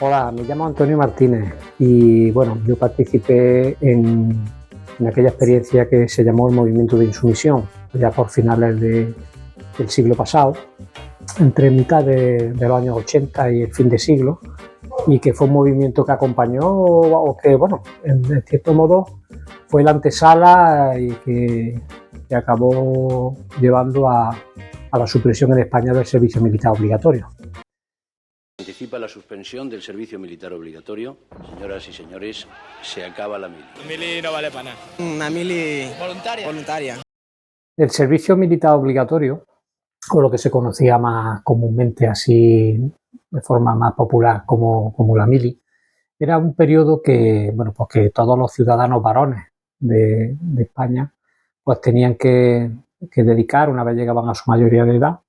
Hola, me llamo Antonio Martínez y bueno, yo participé en aquella experiencia que se llamó el movimiento de insumisión, ya por finales del siglo pasado, entre mitad de los años 80 y el fin de siglo, y que fue un movimiento que acompañó, o que bueno, en cierto modo fue la antesala y que acabó llevando a la supresión en España del servicio militar obligatorio. Anticipa la suspensión del servicio militar obligatorio. Señoras y señores, se acaba la mili. La mili no vale para nada. Una mili voluntaria. El servicio militar obligatorio, o lo que se conocía más comúnmente así de forma más popular como la mili, era un periodo que, bueno, pues que todos los ciudadanos varones de España pues tenían que dedicar, una vez llegaban a su mayoría de edad,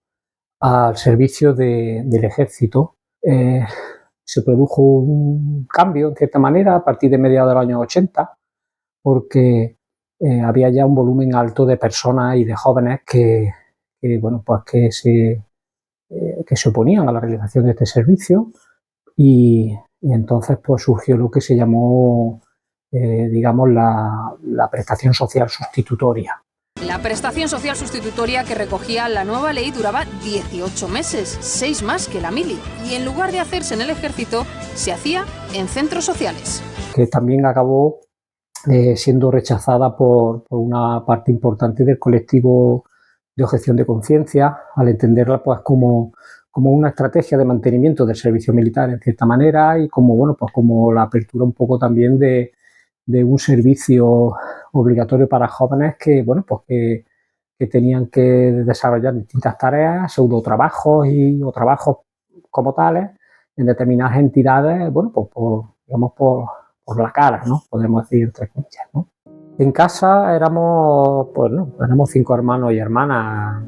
al servicio del ejército. Se produjo un cambio, en cierta manera, a partir de mediados de los años 80, porque había ya un volumen alto de personas y de jóvenes que se oponían a la realización de este servicio y entonces pues surgió lo que se llamó, digamos, la prestación social sustitutoria. La prestación social sustitutoria que recogía la nueva ley duraba 18 meses, 6 más que la mili, y en lugar de hacerse en el ejército, se hacía en centros sociales. Que también acabó siendo rechazada por una parte importante del colectivo de objeción de conciencia, al entenderla pues como una estrategia de mantenimiento del servicio militar en cierta manera y como la apertura un poco también de un servicio obligatorio para jóvenes que tenían que desarrollar distintas tareas, pseudotrabajos o trabajos como tales en determinadas entidades, por la cara, ¿no? Podemos decir entre comillas, ¿no? En casa éramos 5 hermanos y hermanas,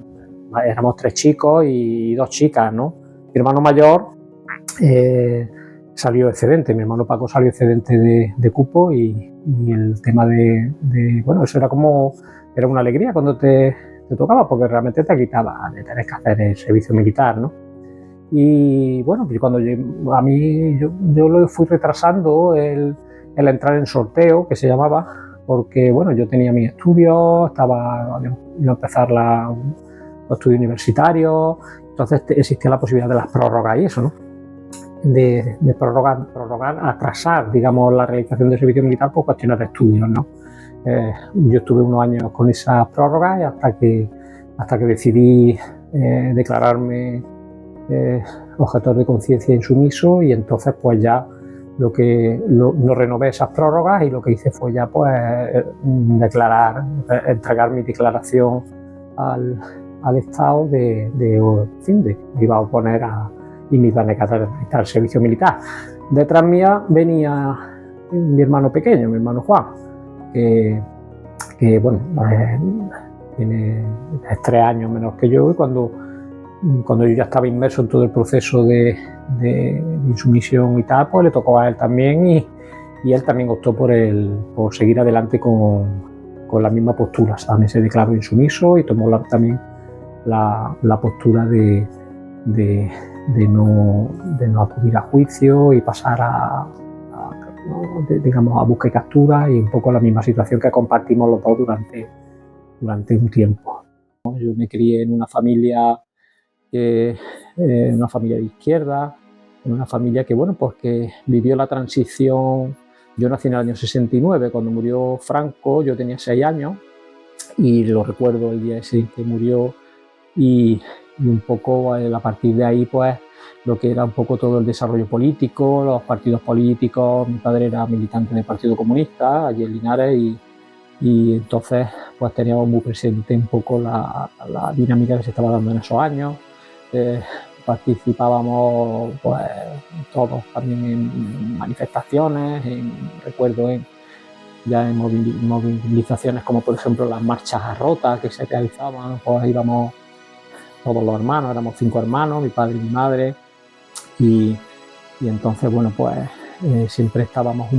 éramos 3 chicos y 2 chicas, ¿no? Mi hermano mayor salió excedente, mi hermano Paco salió excedente de cupo y el tema eso era una alegría cuando te tocaba, porque realmente te quitaba de tener que hacer el servicio militar, ¿no? Y bueno, cuando yo lo fui retrasando el entrar en sorteo, que se llamaba, porque bueno, yo tenía mis estudios, iba a empezar los estudios universitarios, entonces existía la posibilidad de las prórrogas y eso, ¿no? De prorrogar, atrasar, digamos, la realización del servicio militar por cuestiones de estudios, ¿no? Yo estuve unos años con esas prórrogas y hasta que decidí declararme objetor de conciencia insumiso, y entonces pues ya no renové esas prórrogas y lo que hice fue ya pues entregar mi declaración al Estado de que me iba a oponer y me iba a negar al servicio militar. Detrás mía venía mi hermano pequeño, mi hermano Juan, que tiene 3 años menos que yo, y cuando yo ya estaba inmerso en todo el proceso de insumisión y tal, pues le tocó a él también, y él también optó por seguir adelante con la misma postura. También se declaró insumiso y tomó también la postura de no acudir a juicio y pasar a busca y captura, y un poco la misma situación que compartimos los dos durante un tiempo. Yo me crié en una familia de izquierda, en una familia que vivió la transición. Yo nací en el año 69, cuando murió Franco yo tenía 6 años y lo recuerdo el día ese que murió, y un poco a partir de ahí pues lo que era un poco todo el desarrollo político, los partidos políticos. Mi padre era militante del Partido Comunista allí en Linares, y entonces pues teníamos muy presente un poco la dinámica que se estaba dando en esos años. Participábamos pues todos también en manifestaciones, recuerdo en movilizaciones como por ejemplo las marchas a Rota que se realizaban, pues íbamos todos los hermanos, éramos 5 hermanos, mi padre y mi madre, y entonces siempre estábamos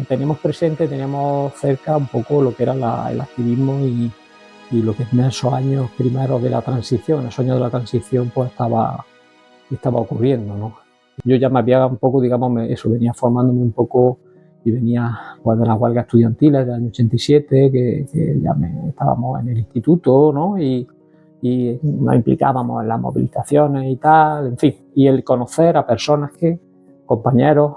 teníamos presente, teníamos cerca un poco lo que era el activismo y lo que en esos años primeros de la transición, en esos años de la transición pues estaba ocurriendo, ¿no? Yo ya me había un poco, digamos, venía formándome un poco y venía pues, de las huelgas estudiantiles del año 87, que ya estábamos en el instituto, ¿no? Y nos implicábamos en las movilizaciones y tal, en fin, y el conocer a personas compañeros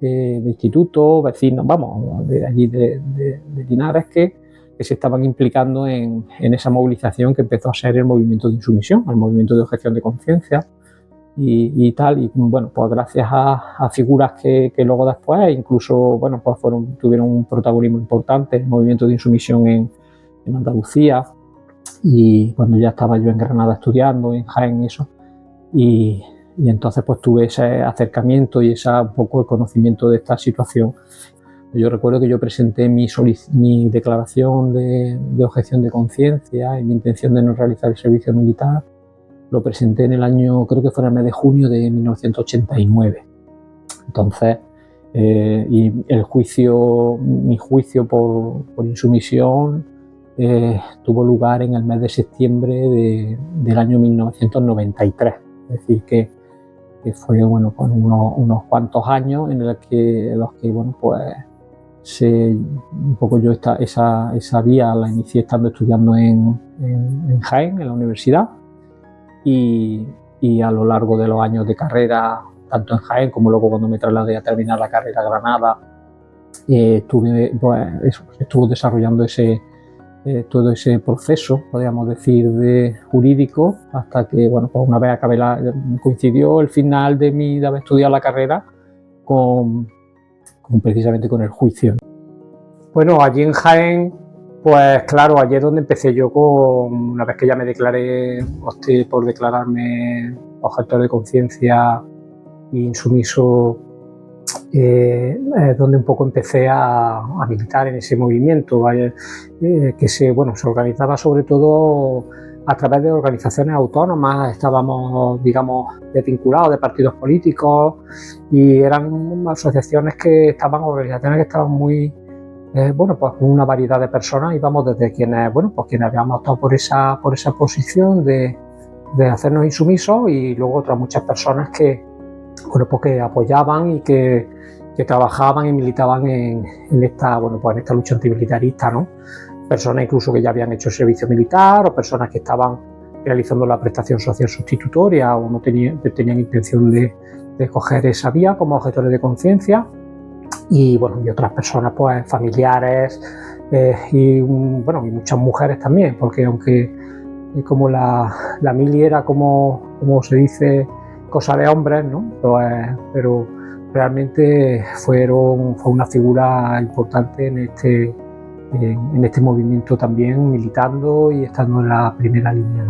de instituto, vecinos, vamos, de allí de Linares, que se estaban implicando en esa movilización que empezó a ser el movimiento de insumisión, el movimiento de objeción de conciencia y tal, y bueno, pues gracias a figuras que luego después incluso, bueno, pues tuvieron un protagonismo importante en el movimiento de insumisión en Andalucía, y cuando ya estaba yo en Granada estudiando, en Jaén y eso, y entonces pues tuve ese acercamiento y un poco el conocimiento de esta situación. Yo recuerdo que yo presenté mi declaración de objeción de conciencia y mi intención de no realizar el servicio militar, lo presenté en el año, creo que fue en el mes de junio de 1989. Entonces, y mi juicio por insumisión tuvo lugar en el mes de septiembre del año 1993. Es decir, que fue bueno, pues unos cuantos años en los que bueno, pues un poco yo esa vía la inicié estando estudiando en Jaén, en la universidad, y a lo largo de los años de carrera, tanto en Jaén como luego cuando me trasladé a terminar la carrera a Granada, estuvo desarrollando todo ese proceso, podríamos decir, jurídico, hasta que, bueno, pues una vez coincidió el final de haber estudiado la carrera precisamente con el juicio. Bueno, allí en Jaén, pues claro, allí es donde empecé yo una vez que ya me declaré, opté por declararme objetor de conciencia e insumiso, donde un poco empecé a militar en ese movimiento, que se organizaba sobre todo a través de organizaciones autónomas. Estábamos, digamos, desvinculados de partidos políticos y eran organizaciones que estaban muy, pues con una variedad de personas. Íbamos desde quienes habíamos optado por esa posición de hacernos insumisos, y luego otras muchas personas que apoyaban y que trabajaban y militaban en esta lucha antimilitarista, ¿no? Personas incluso que ya habían hecho el servicio militar, o personas que estaban realizando la prestación social sustitutoria o no tenían intención de coger esa vía como objetores de conciencia, y otras personas, pues familiares, y muchas mujeres también, porque aunque como la mili era como se dice, cosa de hombres, ¿no? Pero realmente fue una figura importante en este movimiento también, militando y estando en la primera línea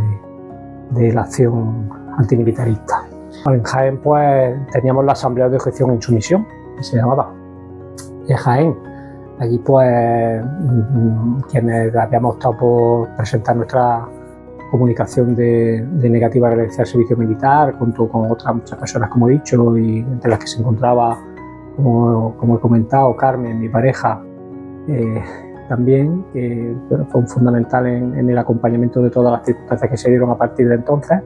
de la acción antimilitarista. En Jaén, pues teníamos la Asamblea de Objeción e Insumisión, que se llamaba, de Jaén. Allí, pues, quienes habíamos optado por presentar nuestra comunicación de negativa a realizar el servicio militar, junto con otras muchas personas, como he dicho, y entre las que se encontraba, como he comentado, Carmen, mi pareja, también, que fue fundamental en el acompañamiento de todas las circunstancias que se dieron a partir de entonces,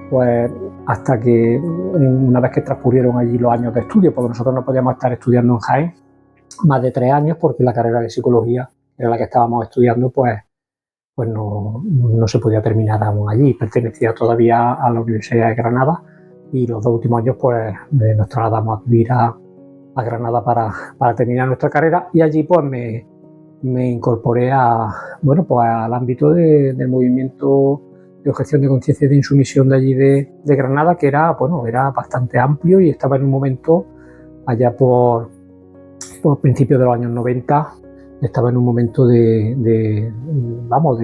pues hasta que una vez que transcurrieron allí los años de estudio, porque nosotros no podíamos estar estudiando en Jaén más de 3 años, porque la carrera de psicología en la que estábamos estudiando, pues no se podía terminar aún allí. Pertenecía todavía a la Universidad de Granada, y los 2 últimos años pues nos trasladamos a vivir a Granada para terminar nuestra carrera, y allí pues me incorporé al ámbito del movimiento de objeción de conciencia y de insumisión de allí de Granada, que era bastante amplio, y estaba en un momento allá por principios de los años 90, estaba en un momento de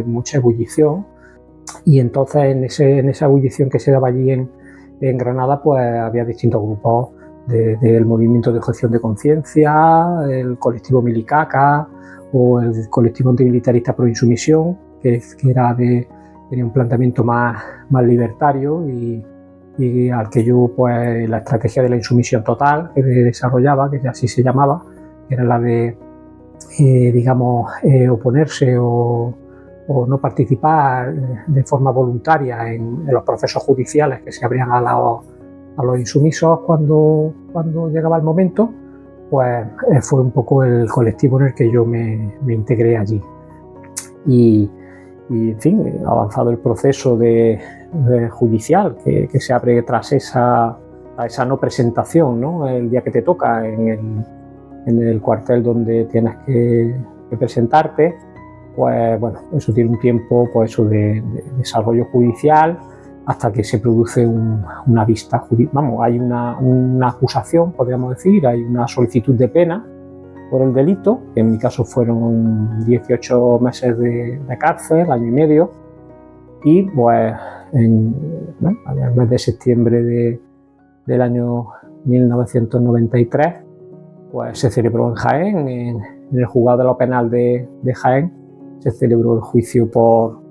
mucha ebullición, y entonces en esa ebullición que se daba allí en Granada, pues había distintos grupos del movimiento de objeción de conciencia, el colectivo Milicaca o el colectivo antimilitarista pro insumisión, que tenía un planteamiento más libertario, y al que yo, pues, la estrategia de la insumisión total que desarrollaba, que así se llamaba, que era la de oponerse o no participar de forma voluntaria en los procesos judiciales que se habrían a los insumisos cuando llegaba el momento, pues fue un poco el colectivo en el que yo me integré allí. Y en fin, avanzado el proceso de judicial que se abre tras esa no presentación, ¿no? El día que te toca en el cuartel donde tienes que presentarte, pues bueno, eso tiene un tiempo, pues eso de desarrollo judicial hasta que se produce una vista judicial. Vamos, hay una acusación, podríamos decir, hay una solicitud de pena por el delito, que en mi caso fueron 18 meses de cárcel, año y medio, y pues en el mes de septiembre del año 1993, pues se celebró en Jaén, en el juzgado de lo penal de Jaén, se celebró el juicio por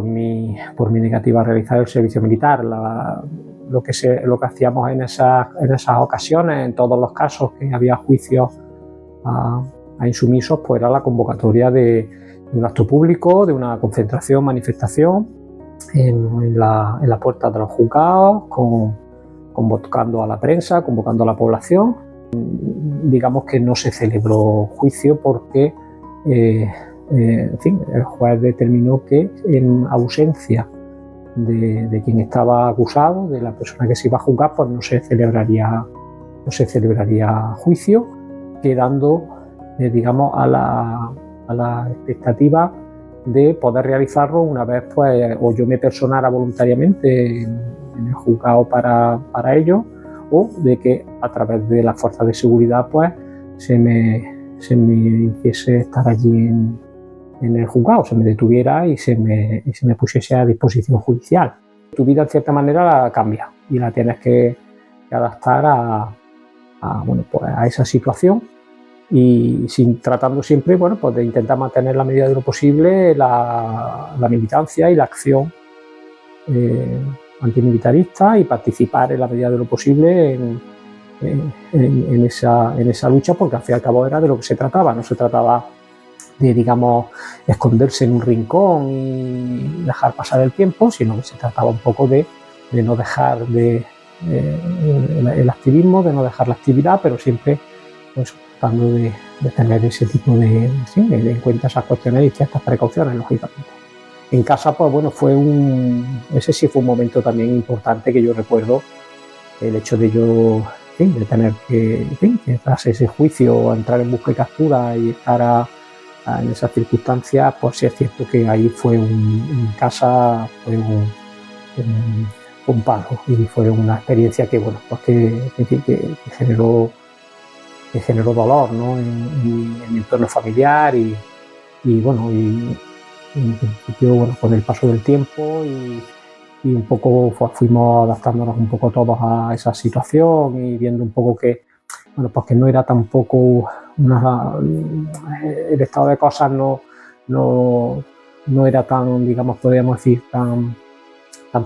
mi negativa a realizar el servicio militar. Lo que hacíamos en esas ocasiones, en todos los casos que había juicios a insumisos, pues era la convocatoria de un acto público, de una concentración, manifestación en la puerta de los juzgados, convocando a la prensa, convocando a la población. Digamos que no se celebró juicio porque en fin, el juez determinó que en ausencia de quien estaba acusado, de la persona que se iba a juzgar, pues no se celebraría juicio, quedando digamos a la expectativa de poder realizarlo una vez pues o yo me personara voluntariamente en el juzgado para ello, o de que a través de las fuerzas de seguridad pues se me hiciese estar allí en el juzgado, se me detuviera y se me pusiese a disposición judicial. Tu vida en cierta manera cambia y la tienes que adaptar a esa situación, y tratando siempre pues de intentar mantener en la medida de lo posible la militancia y la acción antimilitarista, y participar en la medida de lo posible en esa lucha, porque al fin y al cabo era de lo que se trataba. No se trataba de, digamos, esconderse en un rincón y dejar pasar el tiempo, sino que se trataba un poco de no dejar el activismo, de no dejar la actividad, pero siempre pues tratando de tener ese tipo de en cuenta esas cuestiones y ciertas precauciones, lógicamente. En casa, pues bueno, ese sí fue un momento también importante que yo recuerdo, el hecho de yo, de tener que tras ese juicio, entrar en busca y captura y estar en esas circunstancias, pues sí es cierto que ahí fue en casa fue un palo, y fue una experiencia que, bueno, pues que generó dolor, ¿no? en mi entorno familiar, y bueno, y en principio, bueno, con el paso del tiempo y un poco fuimos adaptándonos un poco todos a esa situación y viendo un poco que, bueno, pues que no era tampoco el estado de cosas no era tan, digamos, podríamos decir, tan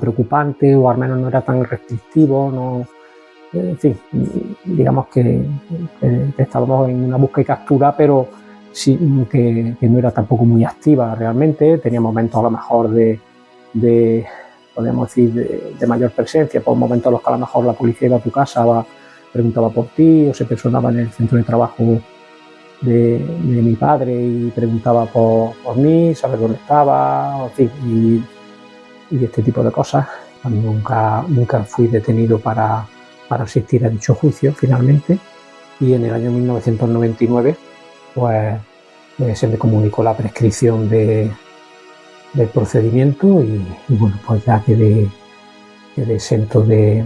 preocupante, o al menos no era tan restrictivo, no. En fin, digamos que estábamos en una búsqueda y captura, pero sí que no era tampoco muy activa realmente. Tenía momentos a lo mejor de podríamos decir, de mayor presencia, por momentos en los que a lo mejor la policía iba a tu casa, preguntaba por ti, o se personaba en el centro de trabajo de mi padre y preguntaba por mí, saber dónde estaba, en fin, y este tipo de cosas. Nunca fui detenido para asistir a dicho juicio finalmente, y en el año 1999 pues se me comunicó la prescripción del procedimiento, y bueno, pues ya quedé exento de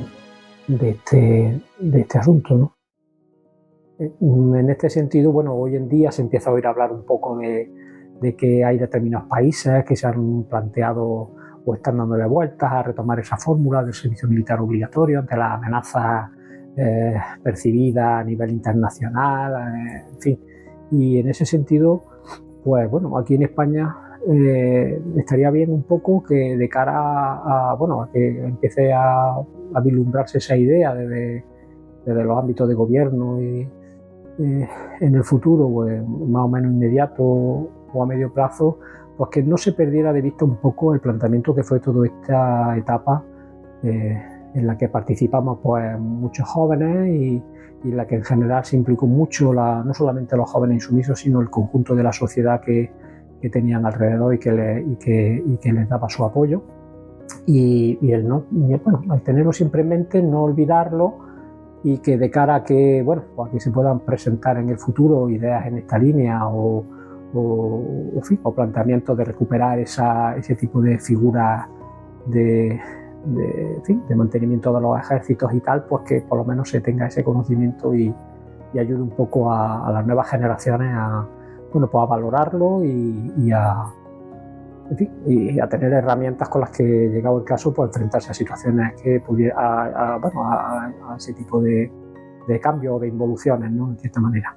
este asunto, ¿no? En este sentido, bueno, hoy en día se empieza a oír hablar un poco de que hay determinados países que se han planteado o están dándole vueltas a retomar esa fórmula del servicio militar obligatorio ante las amenazas percibidas a nivel internacional, en fin. Y en ese sentido, pues bueno, aquí en España estaría bien un poco que de cara a que empiece a vislumbrarse esa idea desde los ámbitos de gobierno y en el futuro, pues, más o menos inmediato o a medio plazo, pues que no se perdiera de vista un poco el planteamiento que fue toda esta etapa en la que participamos pues muchos jóvenes y en la que en general se implicó mucho no solamente los jóvenes insumisos, sino el conjunto de la sociedad que tenían alrededor y que les daba su apoyo. Y el tenerlo siempre en mente, no olvidarlo, y que de cara a que, bueno, pues que se puedan presentar en el futuro ideas en esta línea o planteamientos de recuperar ese tipo de figuras de mantenimiento de los ejércitos y tal, pues que por lo menos se tenga ese conocimiento y ayude un poco a las nuevas generaciones a valorarlo y a tener herramientas con las que, llegado el caso, pues enfrentarse a situaciones que a ese tipo de cambio o de involuciones, ¿no? De cierta manera.